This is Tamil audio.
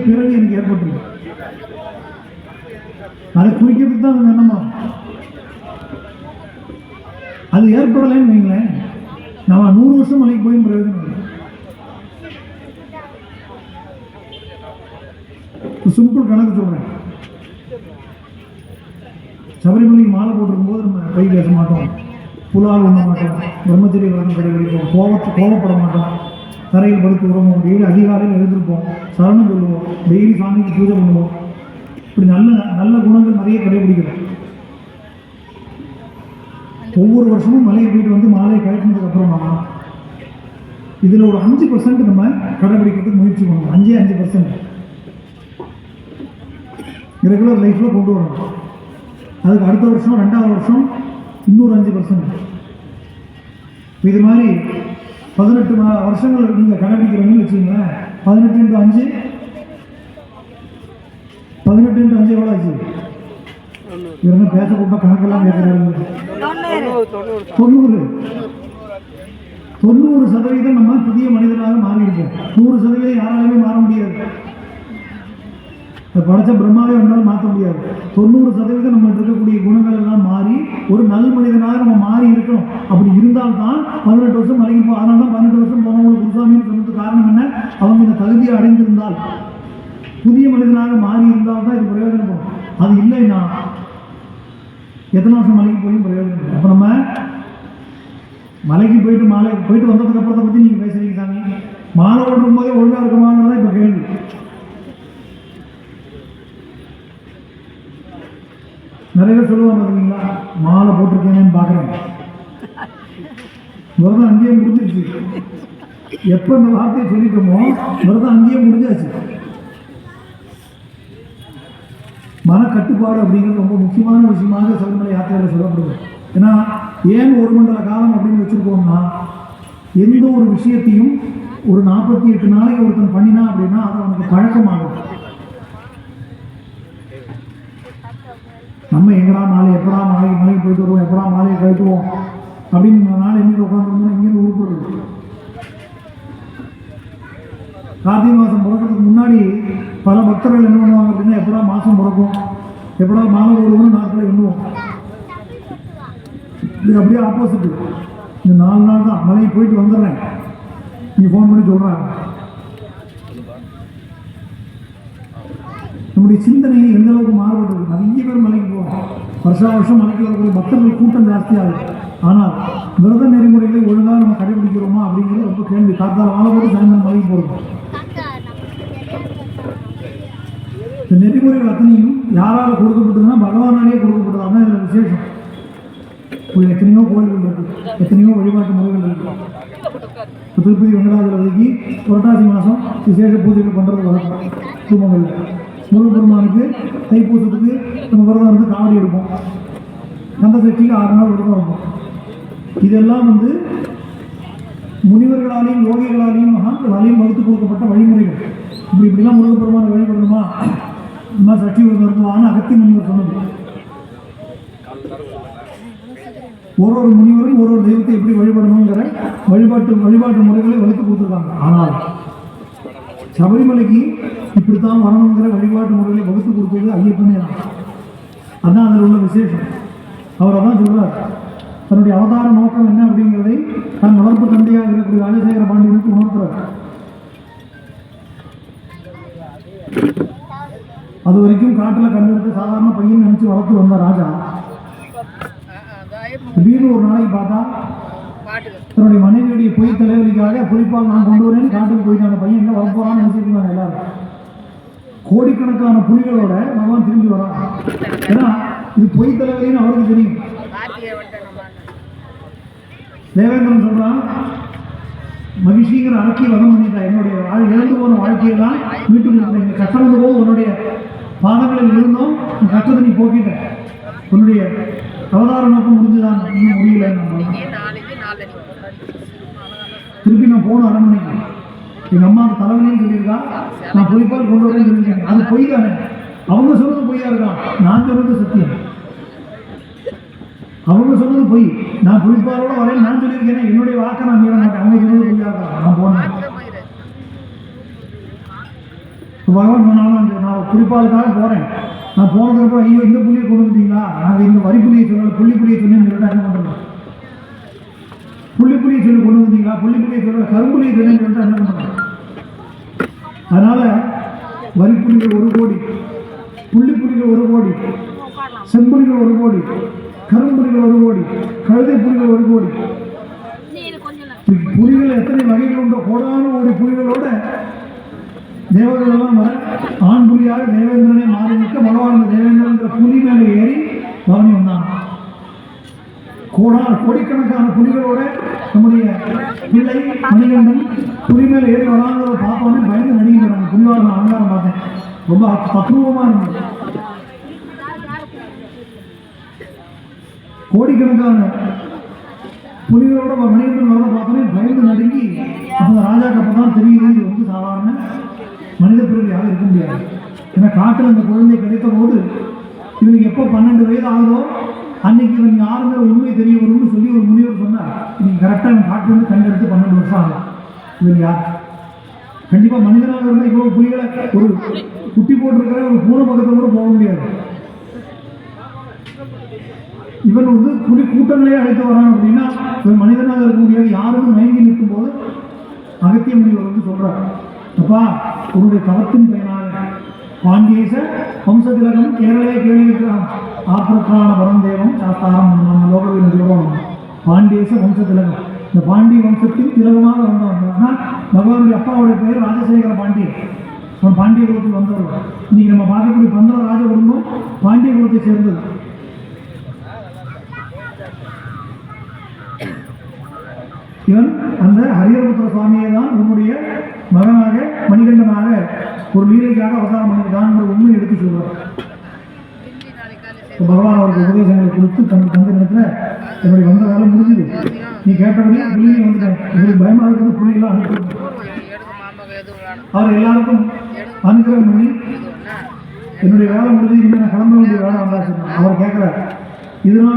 பிறகு எனக்கு ஏற்பட்டுருக்கு. அதை குறிக்கிறதுக்கு தான் அந்த எண்ணமா. அது ஏற்படலைன்னு வைங்களேன், நம்ம 100 வருஷம் மலைக்கு போய் பிரயோஜனம் இல்லை. சிம்பிள் கணக்கு சொல்றேன். சபரிமலைக்கு மாலை போட்டிருக்கும் போது நம்ம கை பேச மாட்டோம், புலால் உண்ண மாட்டோம், பிரம்மச்சரிய விரதம் கடைபிடிப்போம், கோபப்பட மாட்டோம், தரையில் படுத்து உறவோம், டெய்லி அதிகாலையில் எழுந்திருப்போம், சரணம் சொல்லுவோம், டெய்லி சாமிக்கு பூஜை பண்ணுவோம். இப்படி நல்ல நல்ல குணங்கள் நிறைய கடைபிடிக்கிறோம். ஒவ்வொரு வருஷமும் மலையை போயிட்டு வந்து மாலையை கழிச்சதுக்கு அப்புறமா இதில் ஒரு 5% நம்ம கடைபிடிக்கிறதுக்கு முயற்சி பண்ணணும். 5% ரெகுலர் லைஃப்பில் கொண்டு வரணும். அதுக்கு அடுத்த வருஷம் 2வது வருஷம் இன்னொரு 5%. இது மாதிரி 18 வருஷங்கள் நீங்கள் கடைபிடிக்கிறீங்கன்னு வச்சுக்கோங்களேன். 18 × 5 எவ்வளோ ஆச்சு? இவங்க பேச கூட்ட கணக்கெல்லாம் கேட்குறாங்க. 90% நம்ம புதிய மனிதனாக மாறியிருக்கோம். 100% யாராலுமே மாற முடியாது. படைச்ச பிரம்மாவே வந்தாலும் மாற்ற முடியாது. 90% நம்ம இருக்கக்கூடிய குணங்கள் எல்லாம் மாறி ஒரு நல் மனிதனாக நம்ம மாறி இருக்கணும். அப்படி இருந்தால்தான் 18 வருஷம் மலைக்கு போ. அதனால தான் 18 வருஷம் போனவங்க குருசாமின்னு சொன்னதுக்கு காரணம் என்ன? அவங்க இந்த தகுதியை அடைந்திருந்தால், புதிய மனிதனாக மாறி இருந்தால் தான் இது பிரயோஜனப்படும். அது இல்லைன்னா எத்தனை வருஷம் மலைக்கு போயும் பிரயோஜனம் இல்லை. அப்போ நம்ம மலைக்கு போயிட்டு வந்ததுக்கு அப்புறத்தை பற்றி நீங்கள் பேசுறீங்க சாமி. மாலை ஓடும் போதே ஒழுங்காக இருக்குமாங்கிறதான் இப்போ கேள்வி. நிறைய பேர் சொல்லுவாங்க பார்த்தீங்களா, மாலை போட்டிருக்கேன்னு பார்க்குறேன், விரதம் அங்கேயே முடிஞ்சிருச்சு. எப்போ இந்த வார்த்தையை சொல்லிட்டோமோ விரதம் அங்கேயே முடிஞ்சாச்சு. மனக்கட்டுப்பாடு அப்படிங்கிறது ரொம்ப முக்கியமான விஷயமாக சபரிமலை யாத்திரையில் சொல்லப்படுது. ஏன்னா ஏன் 1 மண்டல காலம் அப்படின்னு வச்சுருக்கோம்னா, எந்த ஒரு விஷயத்தையும் ஒரு 48 நாளைக்கு ஒருத்தன் பண்ணினா அப்படின்னா அது அவனுக்கு பழக்கமாகும். நம்ம எப்படா மாலைக்கு போயிட்டு வருவோம், எப்படா மாலையை கழிட்டுவோம் அப்படின்னு நாள் எங்கே உட்காந்துருந்தோம்னா இங்கேருந்து உருப்படுறது. கார்த்திகை மாதம் பிறக்கிறதுக்கு முன்னாடி பல பக்தர்கள் என்ன பண்ணுவாங்க அப்படின்னா, எப்படா மாதம் பிறக்கும், எப்படா மாலை போடுவோம்னு நாட்களில் எண்ணுவோம். இது அப்படியே ஆப்போசிட்டு. இந்த 4 நாள் தான் மலைக்கு போயிட்டு வந்துடுறேன், நீங்கள் ஃபோன் பண்ணி சொல்கிறேன். நம்முடைய சிந்தனை எந்த அளவுக்கு மாறுபடுறது. நிறைய பேர் மலைக்கு போகிறோம், வருஷம் மலைக்கு வரக்கூடிய பக்தர்கள் கூட்டம் ஜாஸ்தியாகுது. ஆனால் விரத நெறிமுறைகளை ஒழுங்காக நம்ம கடைபிடிக்கிறோமா அப்படிங்கிறது ரொம்ப கேள்வி. காத்தால வாழை போட்டு சாயந்தரம் மலைக்கு போகிறோம். இந்த நெறிமுறைகள் அத்தனையும் யாரால் கொடுக்கப்பட்டதுன்னா பகவானாலேயே கொடுக்கப்பட்டது. அதுதான் இதில் விசேஷம். எத்தனையோ கோயில்கள் இருக்குது, எத்தனையோ வழிபாட்டு முறைகள் இருக்குது. திருப்பதி வெங்கடாஜலபதிக்கு புரட்டாசி மாதம் விசேஷ பூஜைகள் பண்ணுறது வழக்கம். குடும்பங்களில் முருகப்பெருமானுக்கு தைப்பூசத்துக்கு நம்ம விரதம் இருந்து காவடி எடுப்போம். கந்த சஷ்டிக்கு 6 நாள் விரதம் இருக்கும். இதெல்லாம் முனிவர்களாலையும் யோகிகளாலையும் மகான்களாலையும் வகுத்து கொடுக்கப்பட்ட வழிமுறைகள். இப்படிலாம் முருகப்பெருமானை வழிபடணுமா, இந்த மாதிரி சஷ்டி விரதம் இருக்குவான்னு அகத்திய முனிவர் சொன்னது. ஒரு முனிவரும் ஒரு தெய்வத்தை எப்படி வழிபடணுங்கிற வழிபாட்டு முறைகளை வகுத்து கொடுத்துருக்காங்க. ஆனால் சபரிமலைக்கு இப்படித்தான் வரணுங்கிற வழிபாட்டு முறைகளை வகுத்து கொடுத்தது ஐயப்பனே தான். அதுதான் அதில் உள்ள விசேஷம். அவர் அதான் சொல்றார், தன்னுடைய அவதார நோக்கம் என்ன அப்படிங்கிறதை தன் வளர்ப்பு தந்தையாக இருக்கக்கூடிய ராஜசேகர பாண்டியனுக்கு உணர்த்துறார். அது வரைக்கும் காட்டில் கண்டெடுத்து சாதாரண பையன் நினைச்சு வளர்த்து வந்த ராஜா திடீர்னு ஒரு நாளைக்கு பார்த்தா தன்னுடைய மனைவியுடைய பொய் தலைவலிக்காக புலிப்பால் நான் கொண்டு வரேன்னு காட்டுக்கு போயிட்டு அந்த பையன் எங்க வரப்போறான்னு நினைச்சிருக்காங்க எல்லாரும். கோடிக்கணக்கான புலிகளோட பகவான் திரும்பி வரான். ஏன்னா இது பொய் தலைவலின்னு அவருக்கு தெரியும். தேவேந்திரன் சொல்றான், மகிழ்ச்சிங்கிற அரக்கியை வதம் பண்ணிட்டா, என்னுடைய இழந்து போன வாழ்க்கையெல்லாம் மீட்டு கொடுத்தேன். எங்க கஷ்டம் வந்த போது உன்னுடைய பாதங்களில் இருந்தோம், கஷ்டத்தை நீ போக்கிட்ட, உன்னுடைய அவதார நோக்கம் முடிஞ்சுதான், இன்னும் முடியல. திருப்பி நான் போன அரண்மனைக்கு எங்க அம்மாவுக்கு தலைவலின்னு சொல்லியிருக்கா, நான் பொய்ப்பால் கொண்டு வரேன்னு சொல்லியிருக்கேன். அது பொய் தானே, அவங்க சொன்னது பொய்யா இருக்கான், நான் சொன்னது சத்தியம். அவங்க சொன்னது பொய், நான் புலிப்பாலோட வரேன் நான் சொல்லியிருக்கேன், என்னுடைய வாக்கை நான் மீற மாட்டேன். அவங்க சொன்னது பொய்யா இருக்கான், நான் போனேன். பகவான் சொன்னாலும் நான் குறிப்பாளுக்காக போகிறேன், நான் போனதுக்கப்புறம் ஐயோ இந்த புள்ளியை கொண்டு வந்துட்டீங்களா, நாங்கள் இந்த வரி புள்ளியை சொல்லலை புள்ளியை சொன்னேன்னு சொல்லிட்டு என்ன பண்ணுறோம், புள்ளியை சொல்லி கொண்டு வந்தீங்களா, புள்ளியை சொல்லலை கரும்புள்ளியை சொன்னேன்னு சொல்லிட்டு என்ன பண்ணுறோம். அதனால் வரிப்புள்ளிகள் 1 கோடி, புள்ளிப்புள்ளிகள் 1 கோடி, செம்புலிகள் 1 கோடி, கரும்புலிகள் 1 கோடி, கழுதை புலிகள் 1 கோடி. புலிகள் எத்தனை வகைகள் உண்டோ, கோடான கோடி புலிகளோட தேவர்கள் எல்லாம் வர ஆண் புலியாக தேவேந்திரனே மாறி நிற்க பகவான் தேவேந்திரங்கிற புலி மேலே ஏறி பவனி வந்தான். கோடிக்கணக்கான புலிகளோட நம்முடைய பிள்ளை மணிகண்டன் புலி மேலே ஏறி வராங்கிறத பார்த்தோன்னே பயந்து நடிக்கிறாங்க. புலிவாக அலங்காரம் பார்த்தேன், ரொம்ப தத்ரூபமாக இருந்தது. கோடிக்கணக்கான புலிகளோட மணிகண்டன் வரதை பார்த்தோன்னே பயந்து நடுங்கி அப்போ ராஜாக்கு அப்போ தான் தெரியுது இது வந்து சாதாரண மனித பிறவியாக இருக்க முடியாது. ஏன்னா காட்டில் அந்த குழந்தை கிடைத்த போது இவனுக்கு எப்போ 12 வயது ஆகுதோ அன்னைக்கு இவன் யாருங்கிற உண்மை தெரிய வரும்னு சொல்லி ஒரு முனிவர் சொன்னார். இன்னைக்கு கரெக்டாக இவன் காட்டிலிருந்து கண்டெடுத்து 12 வருஷம் ஆகும். இவன் யார்? கண்டிப்பாக மனிதனாக இருந்தால் இவ்வளோ புலிகளை ஒரு குட்டி போட்டிருக்கிற ஒரு பூனை பக்கத்தில் கூட போக முடியாது. இவன் வந்து புலி கூட்டங்களே அழைத்து வரான் அப்படின்னா இவன் மனிதனாக இருக்க முடியாது. யாரும் மயங்கி நிற்கும் போது அகத்திய முனிவர் வந்து சொல்றார், அப்பா உன்னுடைய தவத்தின் பயனாக பாண்டியேச வம்சதிலகம் கேரளே கேள்விக்கிறான் ஆப்பிரத்தான பரந்தேவம் சாஸ்தாரம் நம்ம லோகவில் நிறுவனம் பாண்டியேச வம்சதிலகம். இந்த பாண்டிய வம்சத்தின் திலகமாக வந்தவங்க. ஆனால் பகவானுடைய அப்பாவுடைய பெயர் ராஜசேகர பாண்டியர். அவன் பாண்டிய குலத்தில் வந்தவர். இன்னைக்கு நம்ம பார்க்கக்கூடிய 12 ராஜ குடும்பம் பாண்டிய குலத்தை சேர்ந்தது. இவன் அந்த ஹரிஹரபுத்திர சுவாமியை தான் உன்னுடைய மகனாக மணிகண்டனாக ஒரு லீலைக்காக அவதாரம் பண்ணியிருக்காங்கிற உண்மை எடுத்து சொல்வார். பகவான் அவருக்கு உபதேசங்களை கொடுத்து தந்த நேரத்தில் என்னுடைய வந்த வேலை முடிஞ்சுது, நீ கேட்டபடி புள்ளியை வந்துட்டேன், உங்களுக்கு பயமாக இருக்கிறது புள்ளியெல்லாம் அனுப்பி அவர் எல்லாருக்கும் அனுகிரகம் பண்ணி என்னுடைய வேலை முடிஞ்சு இனிமேல் நான் கிளம்ப வேண்டிய வேலை வந்தாச்சு. அவர் கேட்குறார், இதனால்